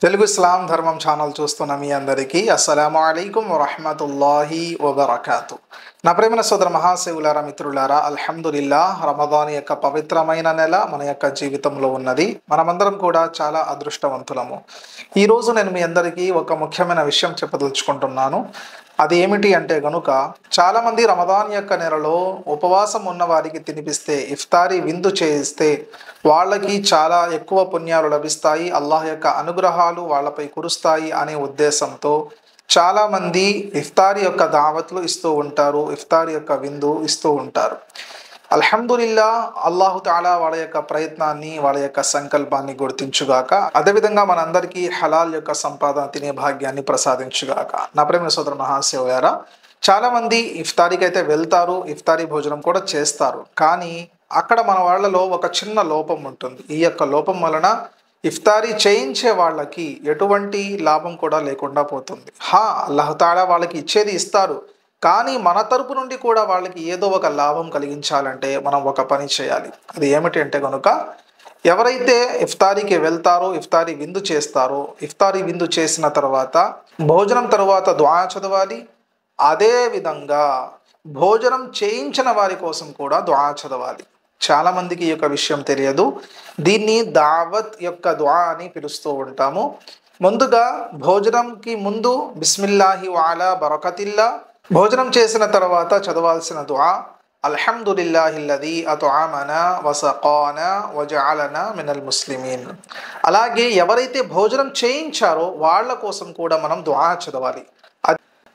తెలుగు ఇస్లాం ధర్మం ఛానల్ చూస్తున్న మీ అందరికీ అస్సలాము అలైకుం వరహ్మతుల్లాహి వబరకాతు. నా ప్రేమ సోదర మహాశివులారా, మిత్రులారా, అల్హమ్దులిల్లా, రమదాన్ యొక్క పవిత్రమైన నెల మన యొక్క జీవితంలో ఉన్నది. మనమందరం కూడా చాలా అదృష్టవంతులము. ఈరోజు నేను మీ అందరికీ ఒక ముఖ్యమైన విషయం చెప్పదలుచుకుంటున్నాను. అది ఏమిటి అంటే గనుక, చాలామంది రమదాన్ యొక్క నెలలో ఉపవాసం ఉన్న వారికి తినిపిస్తే, ఇఫ్తారీ విందు చేయిస్తే వాళ్ళకి చాలా ఎక్కువ పుణ్యాలు లభిస్తాయి, అల్లాహ్ యొక్క అనుగ్రహాలు వాళ్ళపై కురుస్తాయి అనే ఉద్దేశంతో చాలామంది ఇఫ్తారీ యొక్క దావత్లు ఇస్తూ ఉంటారు, ఇఫ్తారీ యొక్క విందు ఇస్తూ ఉంటారు. అల్హమ్దులిల్లా, అల్లాహు తాలా వాళ్ళ యొక్క ప్రయత్నాన్ని, వాళ్ళ యొక్క సంకల్పాన్ని గుర్తించుగాక. అదేవిధంగా మనందరికీ హలాల్ యొక్క సంపాదన తినే భాగ్యాన్ని ప్రసాదించుగాక. నా ప్రేమ సోదర మహాశివయారా, చాలామంది ఇఫ్తారీకి అయితే వెళ్తారు, ఇఫ్తారీ భోజనం కూడా చేస్తారు. కానీ అక్కడ మన వాళ్ళలో ఒక చిన్న లోపం ఉంటుంది. ఈ యొక్క లోపం వలన ఇఫ్తారీ చేయించే వాళ్ళకి ఎటువంటి లాభం కూడా లేకుండా పోతుంది. అల్లాహ్ తాలా వాళ్ళకి ఇచ్చేది ఇస్తారు, కానీ మన తరపు నుండి కూడా వాళ్ళకి ఏదో ఒక లాభం కలిగించాలంటే మనం ఒక పని చేయాలి. అది ఏమిటి అంటే కనుక, ఎవరైతే ఇఫ్తారీకి వెళ్తారో, ఇఫ్తారీ విందు చేస్తారో, ఇఫ్తారీ విందు చేసిన తర్వాత భోజనం తర్వాత దుఆ చదవాలి. అదే విధంగా భోజనం చేయించిన వారి కోసం కూడా దుఆ చదవాలి. చాలామందికి ఈ యొక్క విషయం తెలియదు. దీన్ని దావత్ యొక్క దుఆ అని పిలుస్తూ ఉంటాము. ముందుగా భోజనంకి ముందు బిస్మిల్లాహి వఅలా బరకతిల్లా, భోజనం చేసిన తర్వాత చదవాల్సిన దుఆ అల్హమ్దులిల్లాహిల్లదీ అత్అమనా వసఖానా వజఅలనా మినల్ ముస్లిమీన్. అలాగే ఎవరైతే భోజనం చేయించారో వాళ్ళ కోసం కూడా మనం దుఆ చదవాలి.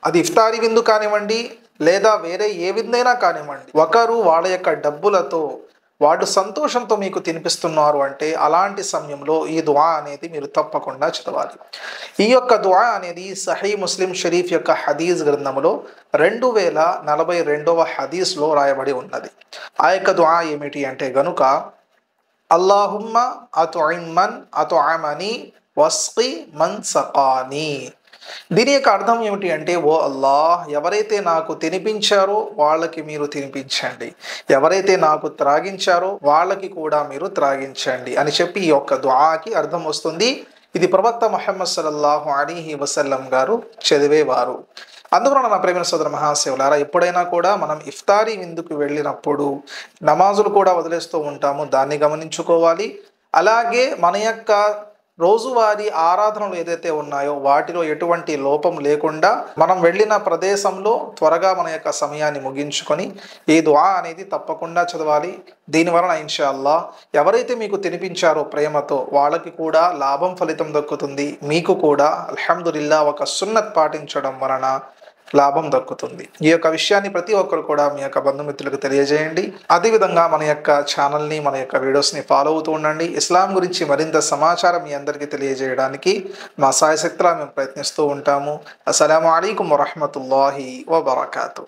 అది ఇఫ్తారీ విందు కానివ్వండి, లేదా వేరే ఏ విందైనా కానివ్వండి, ఒకరు వాళ్ళ యొక్క డబ్బులతో వాడు సంతోషంతో మీకు తినిపిస్తున్నారు అంటే అలాంటి సమయంలో ఈ దుఆ అనేది మీరు తప్పకుండా చదవాలి. ఈ యొక్క దుఆ అనేది సహీ ముస్లిం షరీఫ్ యొక్క హదీస్ గ్రంథములో 2042వ హదీస్లో రాయబడి ఉన్నది. ఆ యొక్క దుఆ ఏమిటి అంటే గనుక, అల్లాహుమ్మ అత్ఇమ్మన్ అత్అమని వస్qi మన్ సకాని. దీని యొక్క అర్థం ఏమిటి అంటే, ఓ అల్లాహ్, ఎవరైతే నాకు తినిపించారో వాళ్ళకి మీరు తినిపించండి, ఎవరైతే నాకు త్రాగించారో వాళ్ళకి కూడా మీరు త్రాగించండి అని చెప్పి ఈ యొక్క దుఆకి అర్థం వస్తుంది. ఇది ప్రవక్త ముహమ్మద్ సల్లల్లాహు అలైహి వసల్లం గారు చదివేవారు. అందువలన నా ప్రేమ సోదర మహాశివులారా, ఎప్పుడైనా కూడా మనం ఇఫ్తారీ విందుకు వెళ్ళినప్పుడు నమాజులు కూడా వదిలేస్తూ ఉంటాము, దాన్ని గమనించుకోవాలి. అలాగే మన యొక్క రోజువారీ ఆరాధనలు ఏదైతే ఉన్నాయో వాటిలో ఎటువంటి లోపం లేకుండా మనం వెళ్ళిన ప్రదేశంలో త్వరగా మన యొక్క సమయాన్ని ముగించుకొని ఈ దుఆ అనేది తప్పకుండా చదవాలి. దీనివలన ఇన్షాల్లా ఎవరైతే మీకు తినిపించారో ప్రేమతో వాళ్ళకి కూడా లాభం, ఫలితం దక్కుతుంది. మీకు కూడా అల్హమ్దులిల్లా ఒక సున్నత్ పాటించడం వలన లాభం దక్కుతుంది. ఈ యొక్క విషయాన్ని ప్రతి ఒక్కరు కూడా మీ యొక్క బంధుమిత్రులకు తెలియజేయండి. అదేవిధంగా మన యొక్క ఛానల్ని, మన యొక్క వీడియోస్ని ఫాలో అవుతూ ఉండండి. ఇస్లాం గురించి మరింత సమాచారం మీ అందరికీ తెలియజేయడానికి మా సాయశక్తిలా మేము ప్రయత్నిస్తూ ఉంటాము. అస్సలాము అలైకుం వరహ్మతుల్లాహి వబరకాతు.